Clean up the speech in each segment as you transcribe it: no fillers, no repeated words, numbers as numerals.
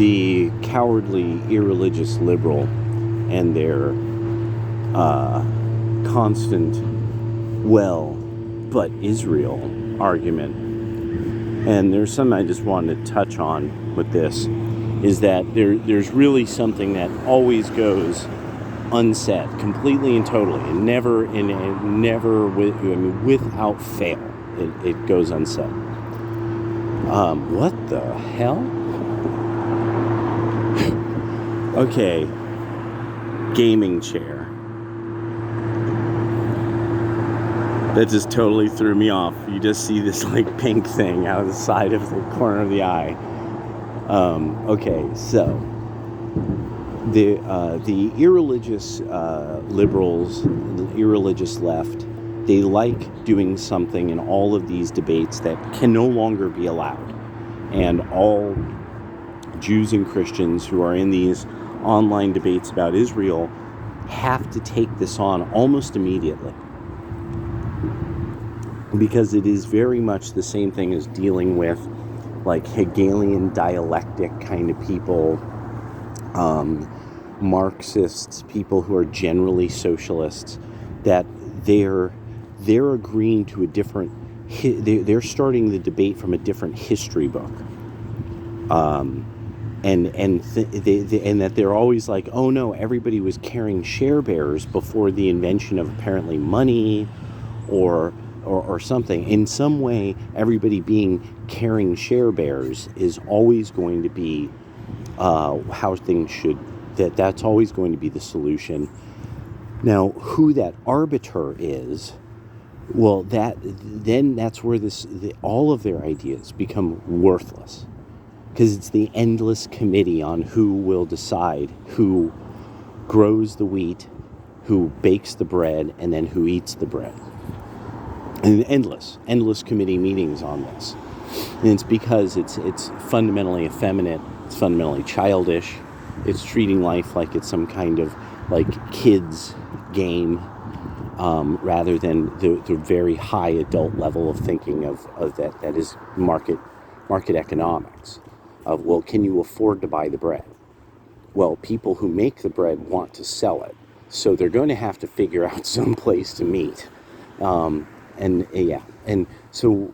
the cowardly, irreligious liberal and their constant, well, but Israel argument. And there's something I just wanted to touch on with this, is that there's really something that always goes unsaid, completely and totally, and never without fail, it goes unsaid. What the hell? Okay, gaming chair. That just totally threw me off. You just see this like pink thing out of the side of the corner of the eye. Okay, so the irreligious liberals, the irreligious left, they like doing something in all of these debates that can no longer be allowed. And all Jews and Christians who are in these online debates about Israel have to take this on almost immediately. Because it is very much the same thing as dealing with like Hegelian dialectic kind of people, Marxists, people who are generally socialists, that they're agreeing to a different, they're starting the debate from a different history book. And that they're always like, oh no, everybody was carrying share bearers before the invention of apparently money or something. In some way, everybody carrying share bearers is always going to be how things should. That's always going to be the solution. Now, who that arbiter is, well, that's where all of their ideas become worthless, because it's the endless committee on who will decide who grows the wheat, who bakes the bread, and then who eats the bread. And endless committee meetings on this. And it's because it's fundamentally effeminate, it's fundamentally childish, it's treating life like it's some kind of like kids game, rather than the very high adult level of thinking of that is market economics. Of, well, can you afford to buy the bread? Well, people who make the bread want to sell it, so they're going to have to figure out some place to meet. And so,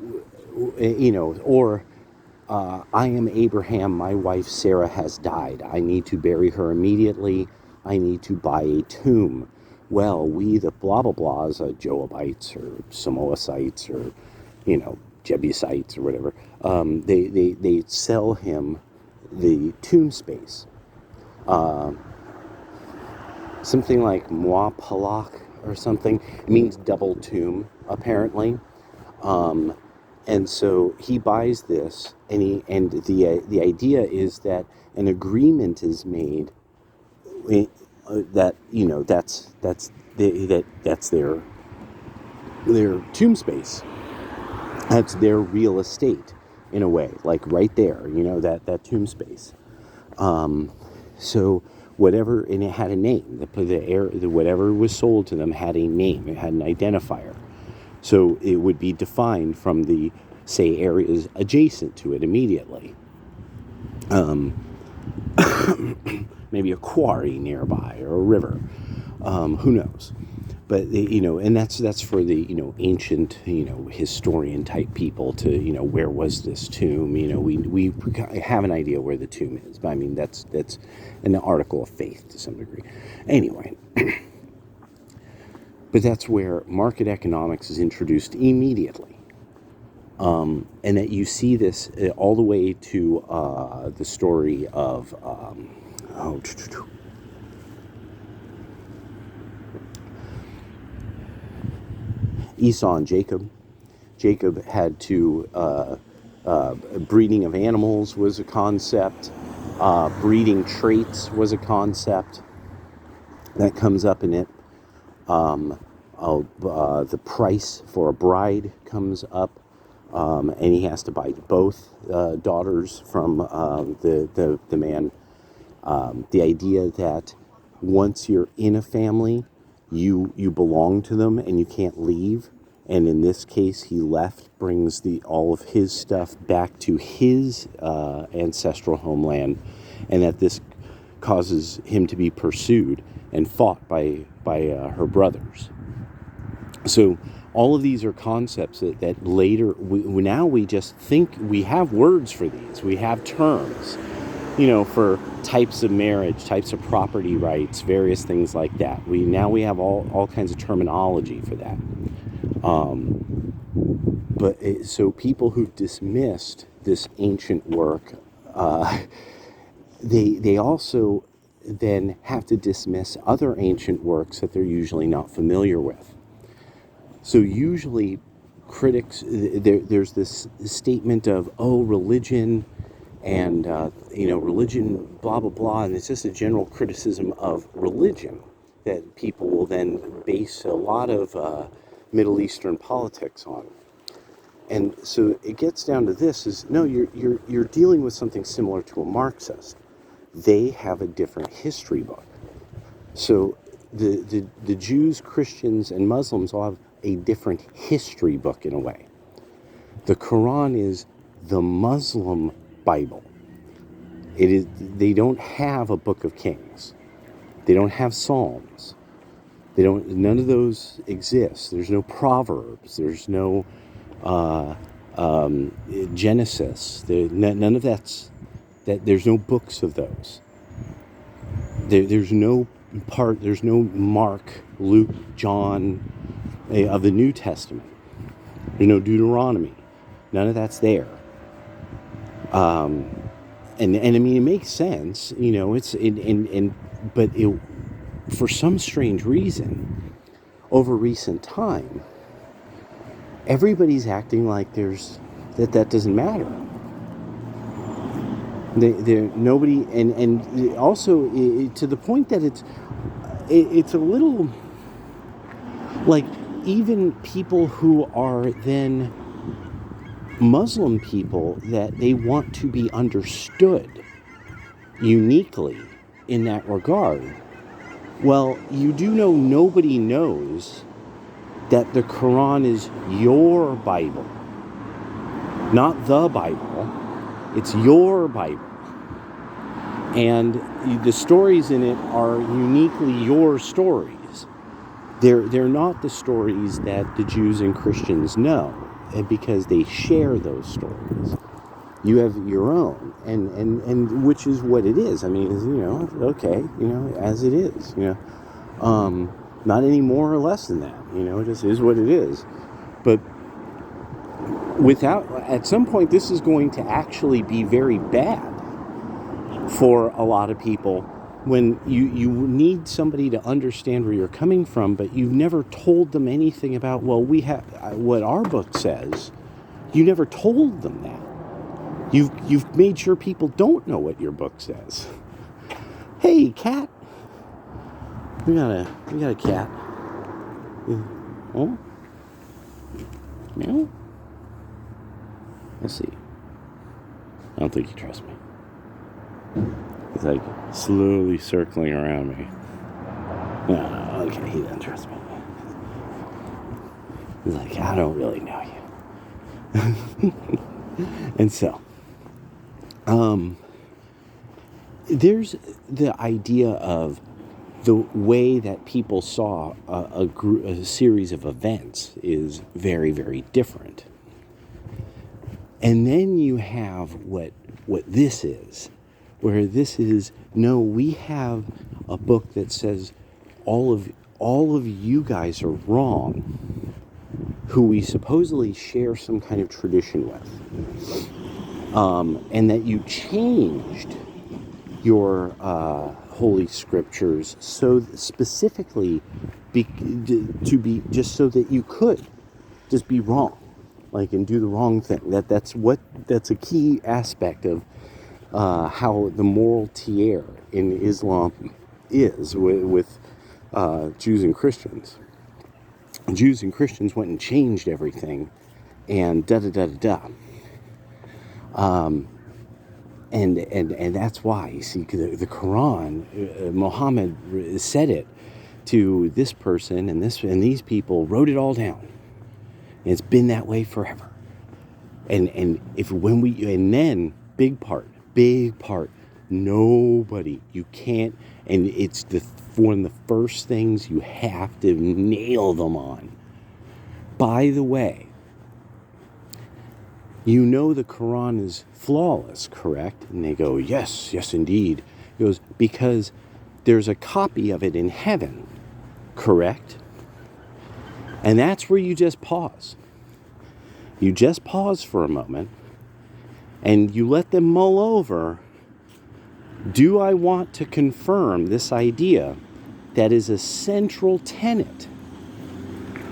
or I am Abraham, my wife Sarah has died. I need to bury her immediately. I need to buy a tomb. Well, we, the blah blah blahs, Joabites or Samoasites or, Jebusites or whatever, they sell him the tomb space. Something like Muapalak or something. It means double tomb, apparently. And so he buys this, and the idea is that an agreement is made that that's their tomb space. That's their real estate in a way, like right there, that tomb space. So whatever, and it had a name. Whatever was sold to them had a name. It had an identifier. So it would be defined from the, say, areas adjacent to it immediately. Maybe a quarry nearby or a river. Who knows? But and that's for the ancient historian type people to where was this tomb? We have an idea where the tomb is, but I mean that's an article of faith to some degree. Anyway. But that's where market economics is introduced immediately. And that you see this all the way to the story of Esau and Jacob. Jacob had to, breeding of animals was a concept. Breeding traits was a concept that comes up in it. The price for a bride comes up, and he has to buy both daughters from the man. The idea that once you're in a family, you belong to them and you can't leave, and in this case he brings all of his stuff back to his ancestral homeland, and that this causes him to be pursued and fought by her brothers. So all of these are concepts that later, we just think we have words for these. We have terms, for types of marriage, types of property rights, various things like that. We have all kinds of terminology for that. So people who've dismissed this ancient work, they also then have to dismiss other ancient works that they're usually not familiar with. So usually critics, there's this statement of, religion and, religion, blah, blah, blah, and it's just a general criticism of religion that people will then base a lot of Middle Eastern politics on. And so it gets down to this is, no, you're dealing with something similar to a Marxist. They have a different history book. So the Jews, Christians, and Muslims all have a different history book in a way. The Quran is the Muslim Bible. They don't have a book of Kings. They don't have Psalms. None of those exist. There's no Proverbs. There's no Genesis. None of that's. There's no books of those. There's no Mark, Luke, John of the New Testament. There's no Deuteronomy. None of that's there. And I mean, it makes sense, but for some strange reason, over recent time, everybody's acting like that doesn't matter. Nobody, and also to the point that it's a little like even people who are then Muslim people, that they want to be understood uniquely in that regard. Well, you do know nobody knows that the Quran is your Bible, not the Bible. It's your Bible. And the stories in it are uniquely your stories. They're not the stories that the Jews and Christians know, because they share those stories. You have your own, and which is what it is. I mean, okay, as it is, not any more or less than that. It just is what it is. But at some point, this is going to actually be very bad for a lot of people when you need somebody to understand where you're coming from, but you've never told them anything about, we have what our book says. You never told them that. You've made sure people don't know what your book says. Hey, cat. We got a cat. Oh? Meow? Let's see. I don't think you trust me. He's like slowly circling around me. No, okay, he doesn't trust me. He's like, I don't really know you. And so, there's the idea of the way that people saw a series of events is very, very different. And then you have what this is, where this is, no, we have a book that says all of you guys are wrong, who we supposedly share some kind of tradition with, and that you changed your holy scriptures so specifically to be just so that you could just be wrong, and do the wrong thing. That's a key aspect of how the moral tier in Islam is with Jews and Christians. Jews and Christians went and changed everything, and da-da-da-da-da. And that's why, you see, the Quran, Muhammad said it to this person, and these people wrote it all down. And it's been that way forever. And then big part, nobody, you can't, and it's one of the first things you have to nail them on. By the way, you know the Quran is flawless, correct? And they go, yes, indeed. He goes, because there's a copy of it in heaven, correct? And that's where you just pause. You just pause for a moment and you let them mull over, do I want to confirm this idea that is a central tenet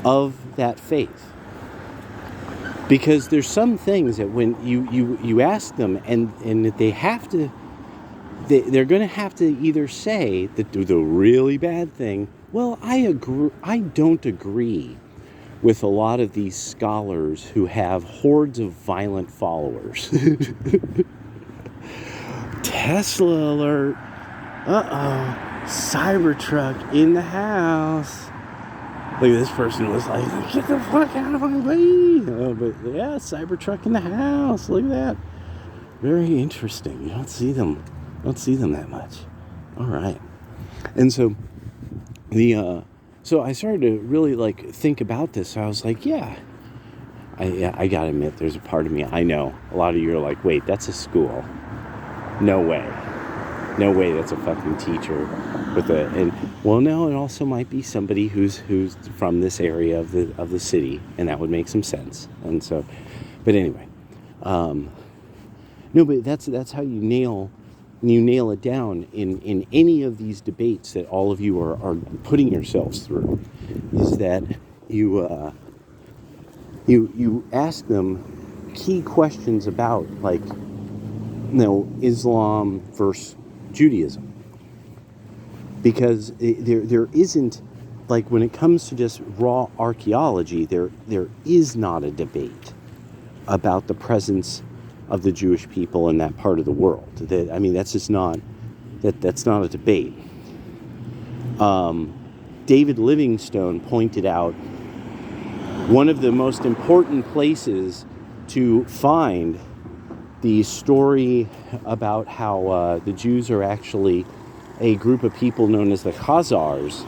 of that faith? Because there's some things that when you ask them and they have to, they're going to have to either say that the really bad thing, well, I don't agree with a lot of these scholars who have hordes of violent followers. Tesla alert. Cybertruck in the house. Look, this person was like, get the fuck out of my way. But yeah, Cybertruck in the house. Look at that. Very interesting. You don't see them that much. All right. And so so I started to really think about this. I was like, yeah, I gotta admit, there's a part of me, I know a lot of you are like, wait, that's a school. No way that's a fucking teacher no, it also might be somebody who's from this area of the city, and that would make some sense. And so, but anyway, no, but that's how you nail it down in any of these debates that all of you are putting yourselves through, is that you ask them key questions about Islam versus Judaism, because there isn't, when it comes to just raw archaeology, there is not a debate about the presence of the Jewish people in that part of the world. That's just not that's not a debate. David Livingstone pointed out one of the most important places to find the story about how the Jews are actually a group of people known as the Khazars.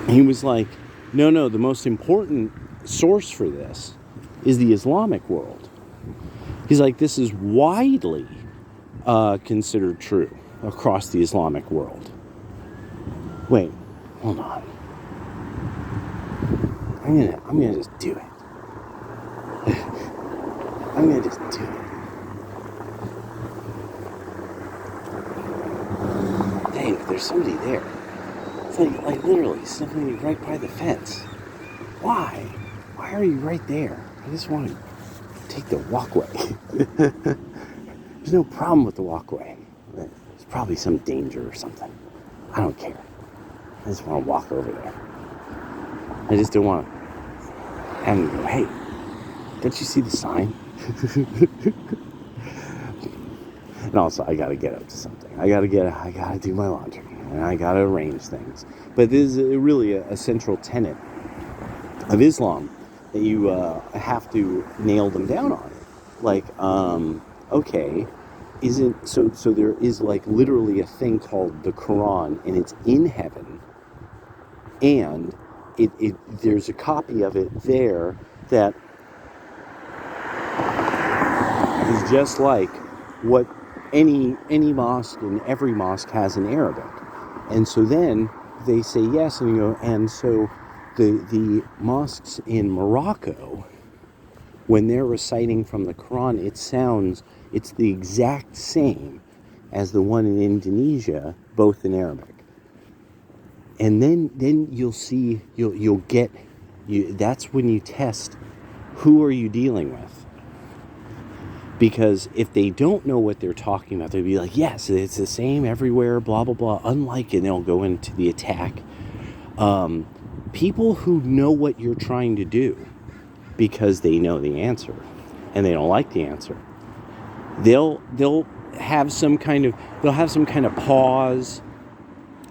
He was like, no, the most important source for this is the Islamic world. He's like, this is widely considered true across the Islamic world. Wait, hold on. I'm gonna just do it. I'm gonna just do it. Dang, there's somebody there. It's like literally somebody right by the fence. Why? Why are you right there? I just want to take the walkway. There's no problem with the walkway. There's probably some danger or something. I don't care. I just want to walk over there. I just don't want to have them go, hey, don't you see the sign? And also, I got to get up to something. I got to do my laundry. And I got to arrange things. But this is really a central tenet of Islam that you have to nail them down on. Okay, isn't so there is literally a thing called the Koran, and it's in heaven, and it there's a copy of it there that is just like what any mosque and every mosque has in Arabic. And so then they say yes, and you go, and so the mosques in Morocco, when they're reciting from the Quran, it's the exact same as the one in Indonesia, both in Arabic. And then you'll see, that's when you test who are you dealing with. Because if they don't know what they're talking about, they'll be like, yes, it's the same everywhere, blah, blah, blah, unlike, and they'll go into the attack. People who know what you're trying to do, because they know the answer, and they don't like the answer, they'll have some kind of pause.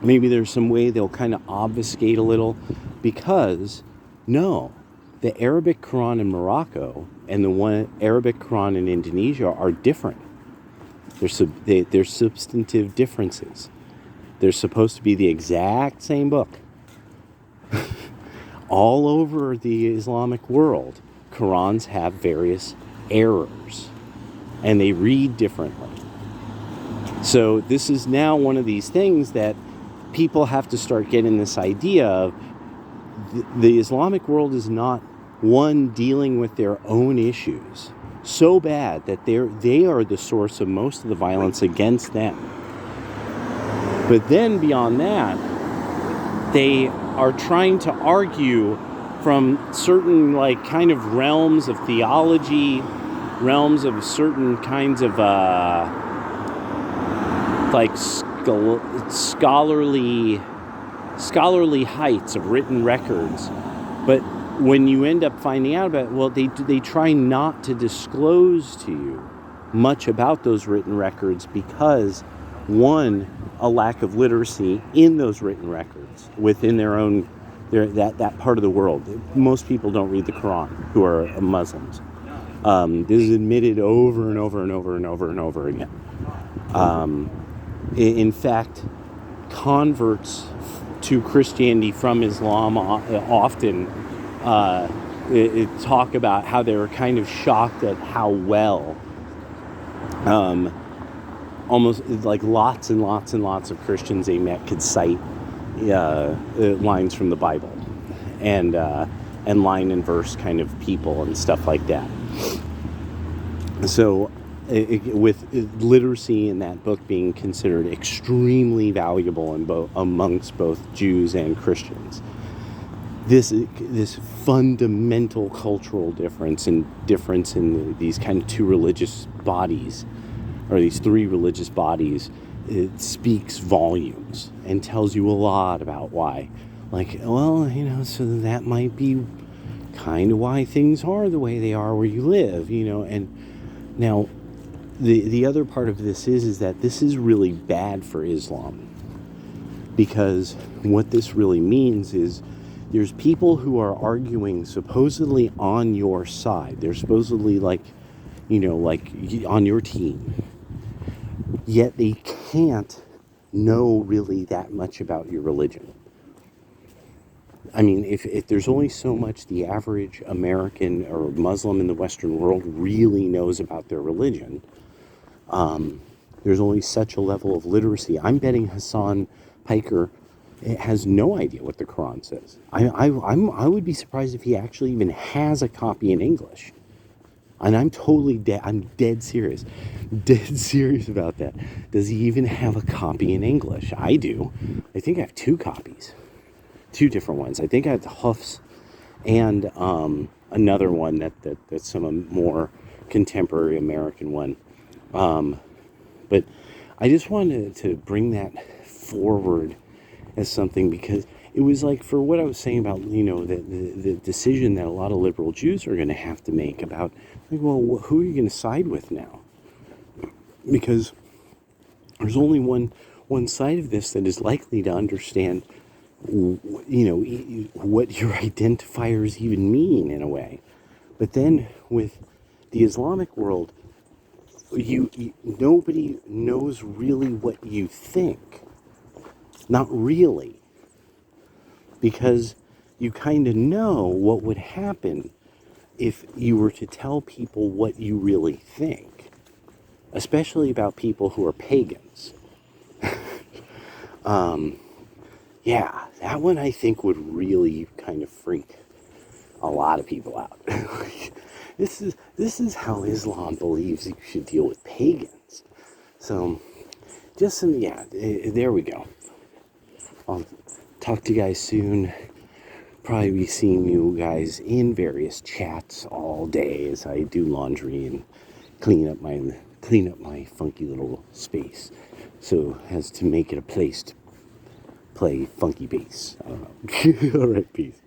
Maybe there's some way they'll kind of obfuscate a little, because no, the Arabic Quran in Morocco and the Arabic Quran in Indonesia are different. There's substantive differences. They're supposed to be the exact same book. All over the Islamic world, Qurans have various errors, and they read differently. So this is now one of these things that people have to start getting this idea of the Islamic world is not one dealing with their own issues so bad that they are the source of most of the violence against them. But then beyond that, they are trying to argue from certain like kind of realms of theology, realms of certain kinds of like scholarly heights of written records. But when you end up finding out about it, well, they try not to disclose to you much about those written records because, one, a lack of literacy in those written records within that part of the world. Most people don't read the Quran who are Muslims. This is admitted over and over and over and over and over again. In fact, converts to Christianity from Islam often talk about how they were kind of shocked at how well almost like lots and lots and lots of Christians they met could cite lines from the Bible and line and verse kind of people and stuff like that. So with literacy in that book being considered extremely valuable amongst both Jews and Christians, this fundamental cultural difference in these kind of two religious bodies, or these three religious bodies, it speaks volumes and tells you a lot about why. Like, well, so that might be kind of why things are the way they are where you live, and now the other part of this is that this is really bad for Islam, because what this really means is there's people who are arguing supposedly on your side. They're supposedly like on your team. Yet they can't know really that much about your religion. I mean, if there's only so much the average American or Muslim in the Western world really knows about their religion, there's only such a level of literacy. I'm betting Hassan Piker has no idea what the Quran says. I would be surprised if he actually even has a copy in English. And I'm dead serious about that. Does he even have a copy in English? I do. I think I have two copies. Two different ones. I think I have the Huffs and another one that's some more contemporary American one. But I just wanted to bring that forward as something, because it was like, for what I was saying about, the decision that a lot of liberal Jews are going to have to make about, like, well, who are you going to side with now? Because there's only one side of this that is likely to understand, what your identifiers even mean in a way. But then with the Islamic world, nobody knows really what you think. Not really. Because you kind of know what would happen if you were to tell people what you really think, especially about people who are pagans. Yeah, that one I think would really kind of freak a lot of people out. This is how Islam believes you should deal with pagans. So, there we go. I'll talk to you guys soon. Probably be seeing you guys in various chats all day as I do laundry and clean up my funky little space, so as to make it a place to play funky bass. I don't know. All right, peace.